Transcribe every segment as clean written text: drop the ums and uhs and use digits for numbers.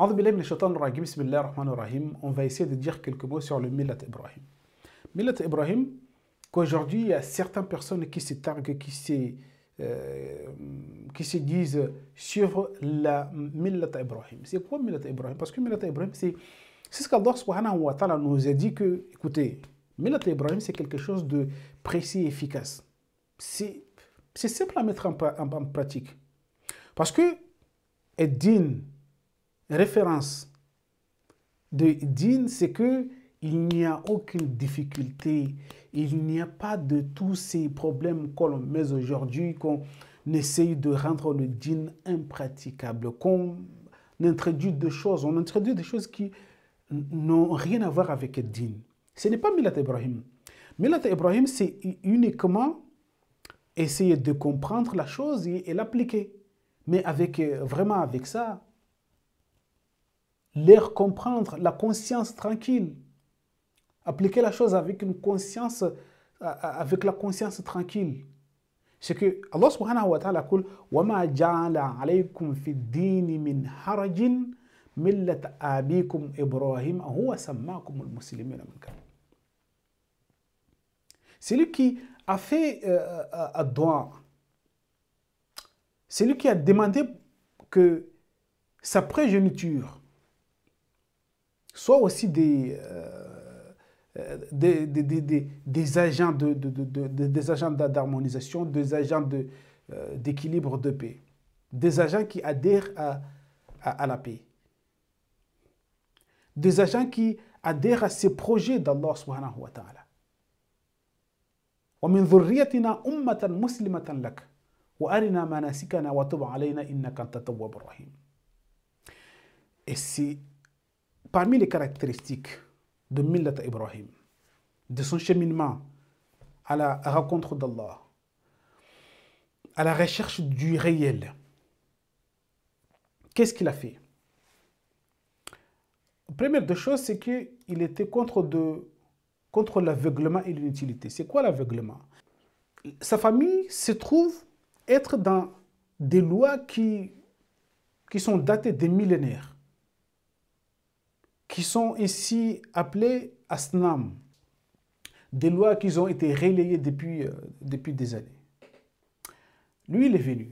A'udhu billahi minash shaitanir rajim, bismillahir rahmanir rahim. On va essayer de dire quelques mots sur le Millat Ibrahim. Millat Ibrahim, qu'aujourd'hui il y a certaines personnes qui se targuent, qui se disent suivre la Millat Ibrahim. C'est quoi Millat Ibrahim? Parce que Millat Ibrahim, c'est ce qu'Allah subhanahu wa ta'ala nous a dit que, écoutez, Millat Ibrahim, c'est quelque chose de précis et efficace. C'est simple à mettre en pratique. Parce que Ad-Din, référence de Din, c'est que il n'y a aucune difficulté, il n'y a pas de tous ces problèmes qu'on met aujourd'hui, qu'on essaye de rendre le Din impraticable, qu'on introduit des choses, on introduit des choses qui n'ont rien à voir avec le Din. Ce n'est pas Millat Ibrahim. Millat Ibrahim, c'est uniquement essayer de comprendre la chose et l'appliquer. Mais vraiment avec ça, l'air comprendre, la conscience tranquille. Appliquer la chose avec une conscience, avec la conscience tranquille. C'est que Allah subhanahu wa ta'ala dit وَمَا جَعَلَ عَلَيْكُمْ فِي الدِّينِ مِنْ حَرَجٍ مِلَّةَ أَبِيكُمْ إِبْرَاهِيمَ هُوَ سَمَّاكُمُ الْمُسْلِمِينَ مِنْ قَبْلُ. C'est lui qui a fait Ad-Du'a. C'est lui qui a demandé que sa progéniture soit aussi des agents d'harmonisation, des agents d'équilibre de paix, des agents qui adhèrent à la paix, des agents qui adhèrent à ces projets d'Allah subhanahu wa ta'ala. وَمِنْ ذُرِّيَّتِنَا أُمَّةً مُسْلِمَةً لَكَ وَأَرِنَا مَنَاسِكَنَا وَتُبْ عَلَيْنَا إِنَّكَ أَنْتَ التَّوَّابُ الرَّحِيمُ. Et c'est parmi les caractéristiques de Millat Ibrahim, de son cheminement à la rencontre d'Allah, à la recherche du réel. Qu'est-ce qu'il a fait? La première des choses, c'est qu'il était contre l'aveuglement et l'inutilité. C'est quoi l'aveuglement? Sa famille se trouve être dans des lois qui sont datées des millénaires, qui sont ici appelées Asnam, des lois qui ont été relayées depuis des années. Lui, il est venu.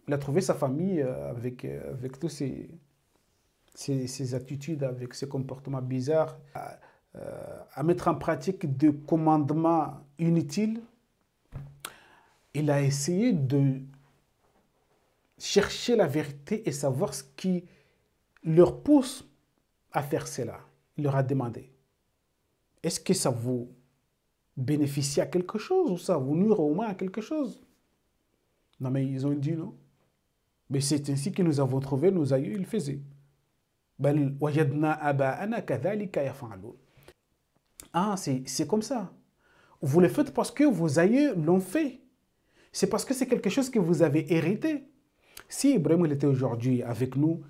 Il a trouvé sa famille avec tous ses attitudes, avec ses comportements bizarres, à mettre en pratique des commandements inutiles. Il a essayé de chercher la vérité et savoir ce qui leur pousse à faire cela. Il leur a demandé, est-ce que ça vous bénéficie à quelque chose ou ça vous nuit au moins à quelque chose? Non, mais ils ont dit non. Mais c'est ainsi que nous avons trouvé nos aïeux, ils faisaient. Ah, c'est comme ça. Vous le faites parce que vos aïeux l'ont fait. C'est parce que c'est quelque chose que vous avez hérité. Si Ibrahim il était aujourd'hui avec nous,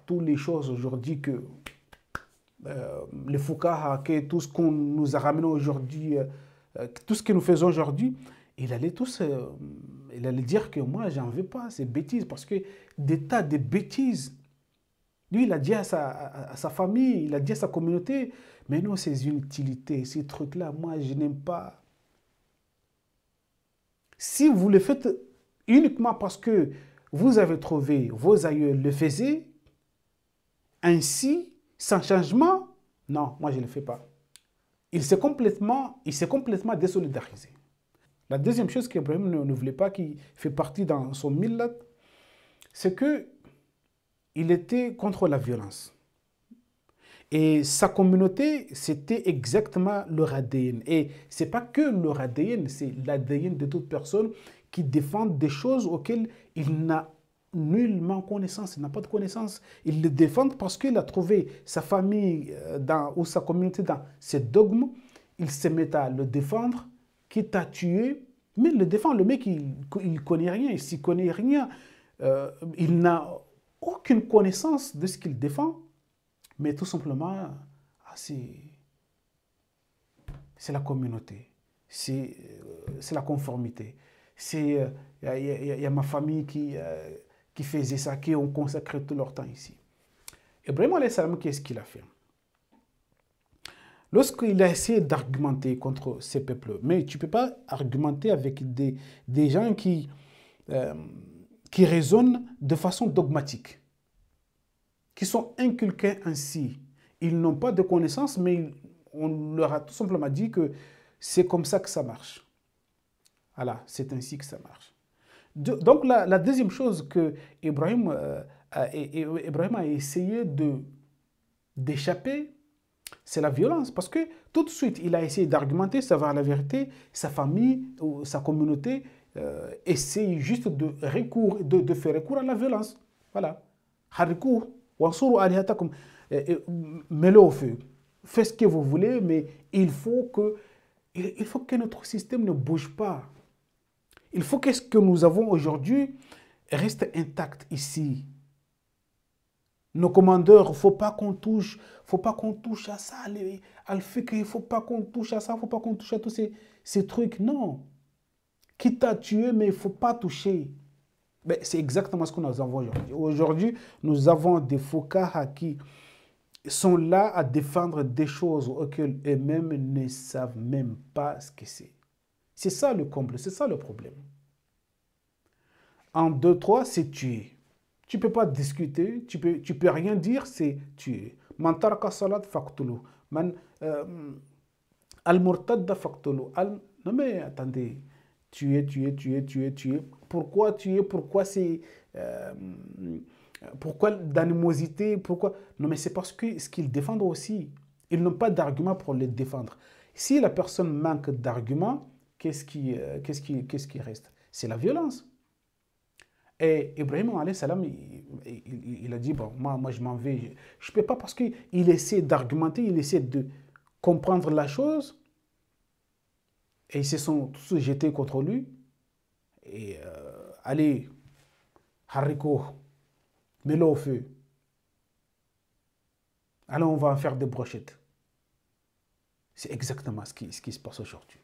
toutes les choses aujourd'hui que les fuqaha, que tout ce qu'on nous a ramené aujourd'hui, tout ce que nous faisons aujourd'hui, il allait dire que moi, j'en veux pas, c'est bêtises, parce que des tas de bêtises. Lui, il a dit à sa famille, il a dit à sa communauté, mais non, ces inutilités, ces trucs-là, moi, je n'aime pas. Si vous le faites uniquement parce que vous avez trouvé, vos aïeux le faisaient, ainsi, sans changement, non, moi je ne le fais pas. Il s'est complètement désolidarisé. La deuxième chose qu'Ibrahim ne voulait pas, qui fait partie dans son millat, c'est qu'il était contre la violence. Et sa communauté, c'était exactement leur ADN. Et ce n'est pas que leur ADN, c'est l'ADN de toute personne qui défend des choses auxquelles il n'a nullement connaissance, il n'a pas de connaissance. Il le défend parce qu'il a trouvé sa famille ou sa communauté dans ses dogmes. Il se met à le défendre, quitte à tuer, mais il le défend. Le mec, il ne connaît rien, il s'y connaît rien. Il n'a aucune connaissance de ce qu'il défend. Mais tout simplement, c'est la communauté, c'est la conformité. Il y a ma famille qui faisait ça, qui ont consacré tout leur temps ici. Ibrahim alayhi salam, qu'est-ce qu'il a fait? Lorsqu'il a essayé d'argumenter contre ces peuples, mais tu ne peux pas argumenter avec des gens euh, qui raisonnent de façon dogmatique, qui sont inculqués ainsi. Ils n'ont pas de connaissances, mais on leur a tout simplement dit que c'est comme ça que ça marche. Voilà, c'est ainsi que ça marche. Donc la deuxième chose que Ibrahim a essayé d'échapper, c'est la violence. Parce que tout de suite, il a essayé d'argumenter, savoir la vérité, sa famille ou sa communauté essaye juste de faire recours à la violence. Voilà. Harikour, wansuru alihatakum, mets-le au feu. Faites ce que vous voulez, mais il faut que notre système ne bouge pas. Il faut que ce que nous avons aujourd'hui reste intact ici. Nos commandeurs, il ne faut pas qu'on touche à ça, al fait qu'il ne faut pas qu'on touche à ça, il ne faut pas qu'on touche à tous ces trucs. Non. Quitte à tuer, mais il ne faut pas toucher. C'est exactement ce que nous avons aujourd'hui. Aujourd'hui, nous avons des foukas qui sont là à défendre des choses auxquelles eux-mêmes ne savent même pas ce que c'est. C'est ça le comble, c'est ça le problème. En 2, 3, c'est tuer. Tu ne peux pas discuter, tu peux rien dire, c'est tuer. Man taraka salat faqtulu. Man al-murtadda faqtulu. Non mais attendez, tuer. Pourquoi tuer? Pourquoi c'est... pourquoi d'animosité? Pourquoi? Non mais c'est parce que ce qu'ils défendent aussi, ils n'ont pas d'argument pour les défendre. Si la personne manque d'arguments, qu'est-ce qui reste? C'est la violence. Et Ibrahim alayhi salam, il a dit, bon, moi je m'en vais. Je ne peux pas parce qu'il essaie d'argumenter, il essaie de comprendre la chose. Et ils se sont tous jetés contre lui. Et allez, haricot, mets-le au feu. Alors on va en faire des brochettes. C'est exactement ce qui se passe aujourd'hui.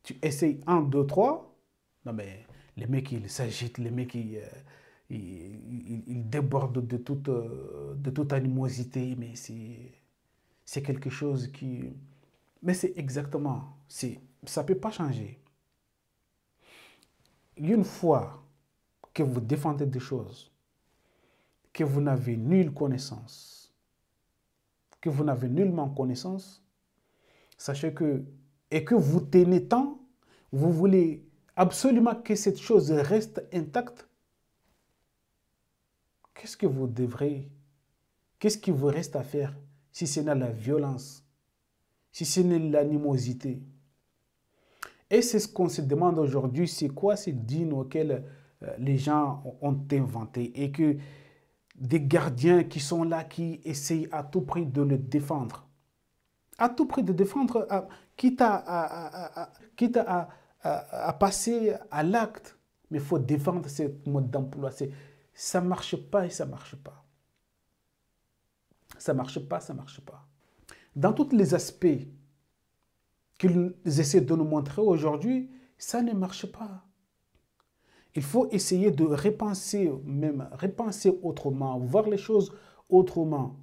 Tu essayes 1, 2, 3. Non mais les mecs ils s'agitent, les mecs ils débordent de toute animosité. Mais c'est quelque chose qui... Mais c'est exactement... ça ne peut pas changer. Une fois que vous défendez des choses, que vous n'avez nulle connaissance, que vous n'avez nullement connaissance, sachez que, et que vous tenez tant, vous voulez absolument que cette chose reste intacte, qu'est-ce qui vous reste à faire si ce n'est la violence, si ce n'est l'animosité? Et c'est ce qu'on se demande aujourd'hui, c'est quoi ces dînes auxquels les gens ont inventé et que des gardiens qui sont là, qui essayent à tout prix de le défendre. À tout prix de défendre, quitte à passer à l'acte. Mais il faut défendre ce mode d'emploi. Ça ne marche pas et ça ne marche pas. Ça ne marche pas, ça ne marche pas. Dans tous les aspects qu'ils essaient de nous montrer aujourd'hui, ça ne marche pas. Il faut essayer de repenser autrement, voir les choses autrement.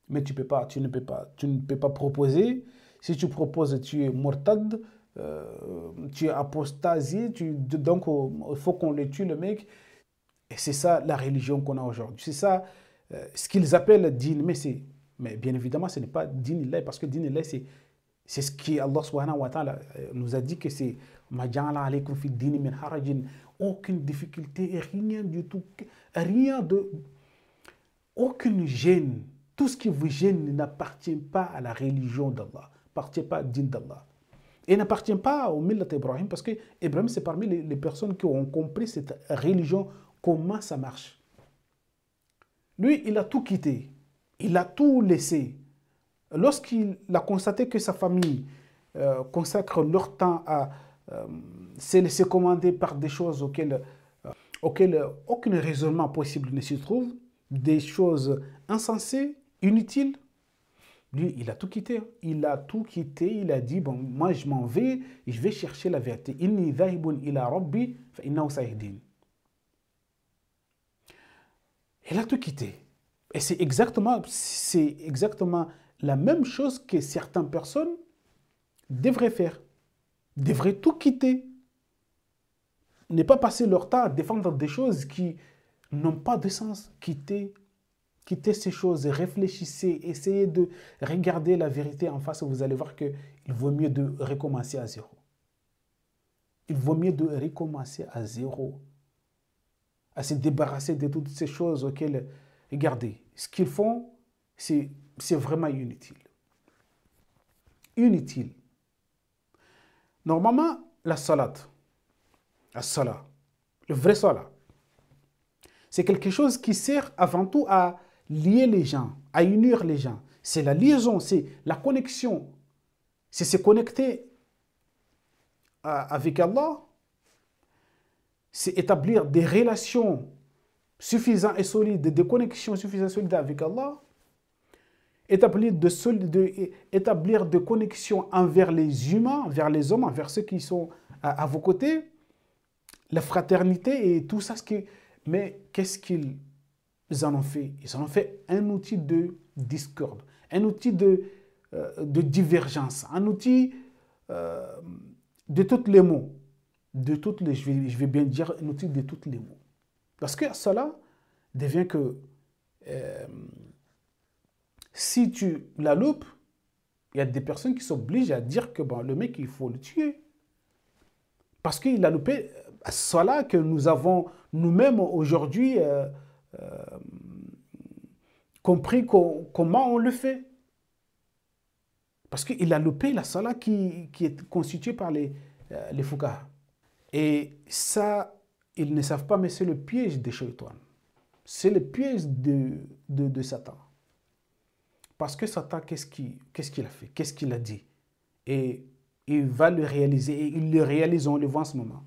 Mais tu ne peux pas proposer. Si tu proposes, tu es mortad, tu es apostasie, donc il faut qu'on le tue, le mec. Et c'est ça la religion qu'on a aujourd'hui. C'est ça ce qu'ils appellent din. Mais bien évidemment, ce n'est pas din illah, parce que din illah, c'est ce qui Allah subhanahu wa ta'ala nous a dit que c'est ma ja'ala alaykum fi dini min harajin. Aucune difficulté, rien du tout, aucune gêne. Tout ce qui vous gêne n'appartient pas à la religion d'Allah, n'appartient pas au din d'Allah. Et n'appartient pas au millat Ibrahim, parce que Ibrahim, c'est parmi les personnes qui ont compris cette religion, comment ça marche. Lui, il a tout quitté, il a tout laissé. Lorsqu'il a constaté que sa famille consacre leur temps à se laisser commander par des choses auxquelles aucun raisonnement possible ne se trouve, des choses insensées, inutiles, lui, il a tout quitté. Il a tout quitté. Il a dit, bon, moi, je m'en vais, je vais chercher la vérité. Inni dhahibun ila rabbi fa innahu sayahdin. Il a tout quitté. Et c'est exactement la même chose que certaines personnes devraient faire. Devraient tout quitter. Ne pas passer leur temps à défendre des choses qui n'ont pas de sens. Quittez ces choses, réfléchissez, essayez de regarder la vérité en face. Vous allez voir qu'il vaut mieux de recommencer à zéro. Il vaut mieux de recommencer à zéro. À se débarrasser de toutes ces choses auxquelles... Regardez, ce qu'ils font, c'est vraiment inutile. Inutile. Normalement, la salat, le vrai salat, c'est quelque chose qui sert avant tout à lier les gens, à unir les gens. C'est la liaison, c'est la connexion. C'est se connecter avec Allah. C'est établir des relations suffisantes et solides, des connexions suffisantes et solides avec Allah. Établir de connexions envers les humains, envers les hommes, envers ceux qui sont à vos côtés. La fraternité et tout ça. Mais qu'est-ce qu'ils en ont fait? Ils en ont fait un outil de discorde, un outil de divergence, un outil de tous les mots. Je vais bien dire un outil de tous les mots. Parce que cela devient que si tu la loupes, il y a des personnes qui s'obligent à dire que bon, le mec, il faut le tuer. Parce qu'il a loupé cela que nous avons nous-mêmes aujourd'hui compris comment on le fait. Parce qu'il a loupé la salat qui est constituée par les fuqaha. Et ça, ils ne savent pas, mais c'est le piège des Shaitan. C'est le piège de Satan. Parce que Satan, qu'est-ce qu'il a fait? Qu'est-ce qu'il a dit? Et il va le réaliser. Et il le réalise, on le voit en ce moment.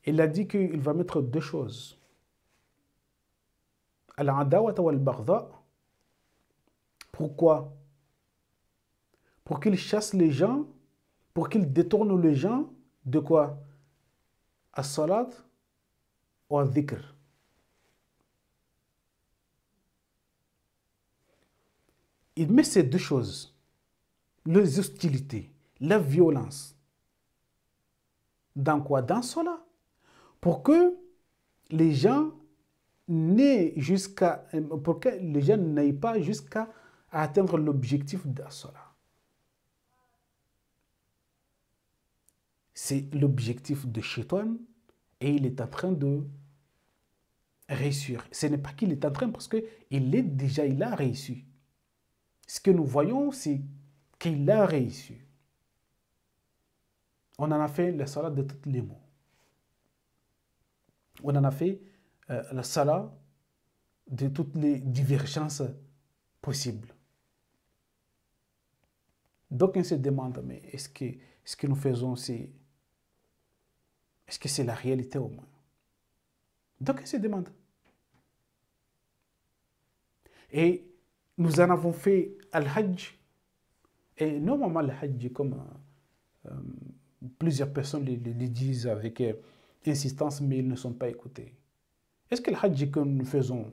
Il a dit qu'il va mettre deux choses. Al-adawata wal-baghdha. Pourquoi? Pour qu'il chasse les gens, pour qu'il détourne les gens de quoi? As-salat ou al-dhikr. Il met ces deux choses, les hostilités, la violence. Dans quoi? Dans cela. Pour que les gens n'aient pas jusqu'à atteindre l'objectif de cela. C'est l'objectif de Shaitan et il est en train de réussir. Ce n'est pas qu'il est en train parce qu'il a réussi. Ce que nous voyons, c'est qu'il a réussi. On en a fait la salat de tous les mots. On en a fait la salat de toutes les divergences possibles. Donc on se demande, mais est-ce que nous faisons, est-ce que c'est la réalité au moins? Donc on se demande. Et nous en avons fait Al-Hajj. Et normalement, Al-Hajj, comme plusieurs personnes le disent avec insistance, mais ils ne sont pas écoutés. Est-ce que le Hajj que nous faisons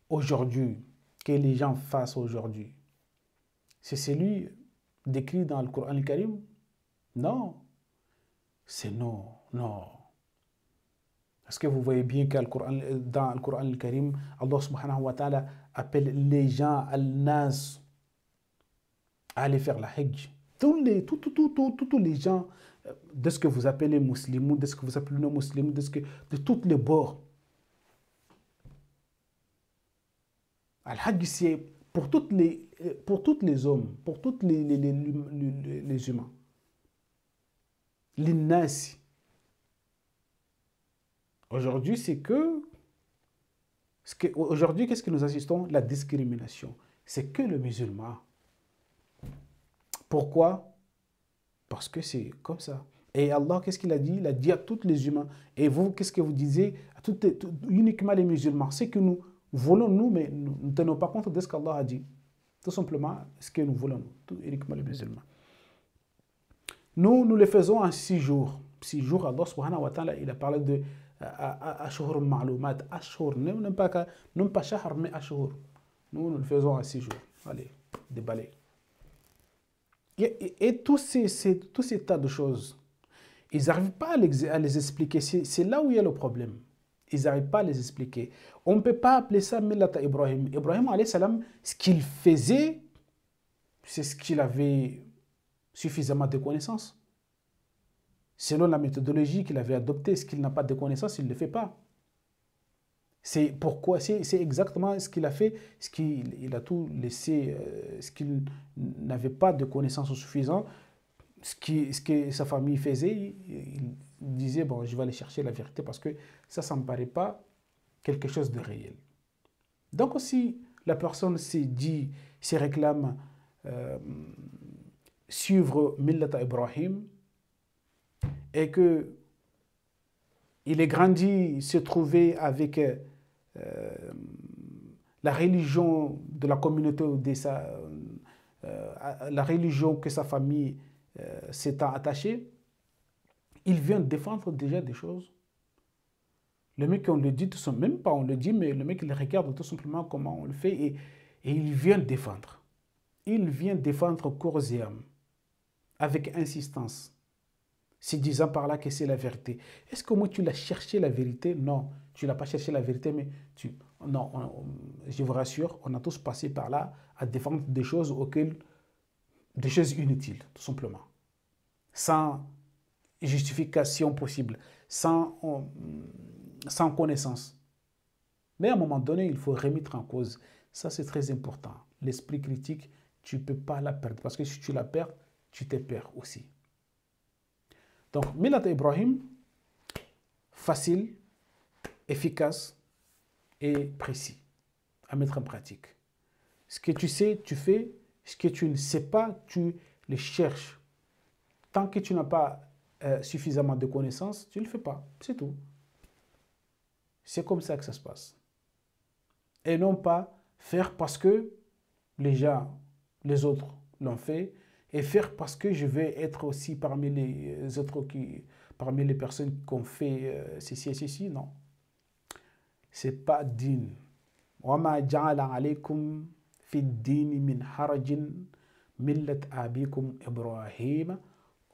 aujourd'hui, que les gens fassent aujourd'hui, c'est celui décrit dans le Coran al-Karim? Non. C'est non. Est-ce que vous voyez bien que dans le Coran al-Karim, Allah subhanahu wa ta'ala appelle les gens al-Nas à aller faire la Hajj? Tous les gens de ce que vous appelez musulmans, de ce que vous appelez non-musulmans, de tous les bords. Al-Hajj, c'est pour tous les hommes, pour tous les humains. L'Innas. Aujourd'hui, aujourd'hui, qu'est-ce que nous assistons? La discrimination. C'est que le musulman. Pourquoi? Parce que c'est comme ça. Et Allah, qu'est-ce qu'il a dit? Il a dit à tous les humains. Et vous, qu'est-ce que vous disiez? Uniquement les musulmans. C'est que nous voulons, nous, mais nous ne tenons pas compte de ce qu'Allah a dit. Tout simplement, ce que nous voulons, uniquement les musulmans. Nous le faisons en 6 jours. 6 jours, Allah subhanahu wa ta'ala, il a parlé de Ashhur ma'loumat, ashhur, non pas shahr, mais ashhur. Nous le faisons à 6 jours. Allez, déballer. Et tous ces tas de choses, ils n'arrivent pas à les expliquer. C'est là où il y a le problème. Ils n'arrivent pas à les expliquer. On ne peut pas appeler ça Millata Ibrahim. Ibrahim, alayhi salam, ce qu'il faisait, c'est ce qu'il avait suffisamment de connaissances. Selon la méthodologie qu'il avait adoptée, ce qu'il n'a pas de connaissances, il ne le fait pas. C'est pourquoi, c'est exactement ce qu'il a fait, ce qu'il a tout laissé, ce qu'il n'avait pas de connaissances suffisantes, ce que sa famille faisait, il disait, bon, je vais aller chercher la vérité parce que ça ne me paraît pas quelque chose de réel. Donc aussi, la personne se réclame suivre Millata Ibrahim et que il est grandi, se trouver avec la religion de la communauté, la religion que sa famille s'est attachée, il vient défendre déjà des choses. Le mec, on le dit, même pas on le dit, mais le mec, il regarde tout simplement comment on le fait et il vient défendre. Il vient défendre corps et âme, avec insistance, se disant par là que c'est la vérité. Est-ce que moi, tu l'as cherché la vérité? Non, tu n'as pas cherché la vérité, mais non, je vous rassure, on a tous passé par là à défendre des choses des choses inutiles, tout simplement, sans justification possible, sans connaissance. Mais à un moment donné, il faut remettre en cause. Ça, c'est très important. L'esprit critique, tu ne peux pas la perdre, parce que si tu la perds, tu te perds aussi. Donc, Millata Ibrahim, facile, efficace et précis à mettre en pratique. Ce que tu sais, tu fais. Ce que tu ne sais pas, tu le cherches. Tant que tu n'as pas suffisamment de connaissances, tu ne le fais pas. C'est tout. C'est comme ça que ça se passe. Et non pas faire parce que les autres l'ont fait, et faire parce que je vais être aussi parmi les autres parmi les personnes qui ont fait ceci et ceci. Non. C'est pas digne. وَمَا جَعَلَ عَلَيْكُمْ فِي الدِّينِ مِنْ حَرَجٍ مِلَّةَ أَبِيكُمْ إِبْرَاهِيمَ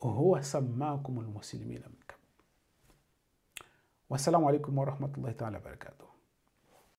وَهُوَ سَمَّاكُمُ الْمُسْلِمِينَ مِنْ قَبْلُ. Wassalamu alaikum wa rahmatullahi ta'ala barakatuh.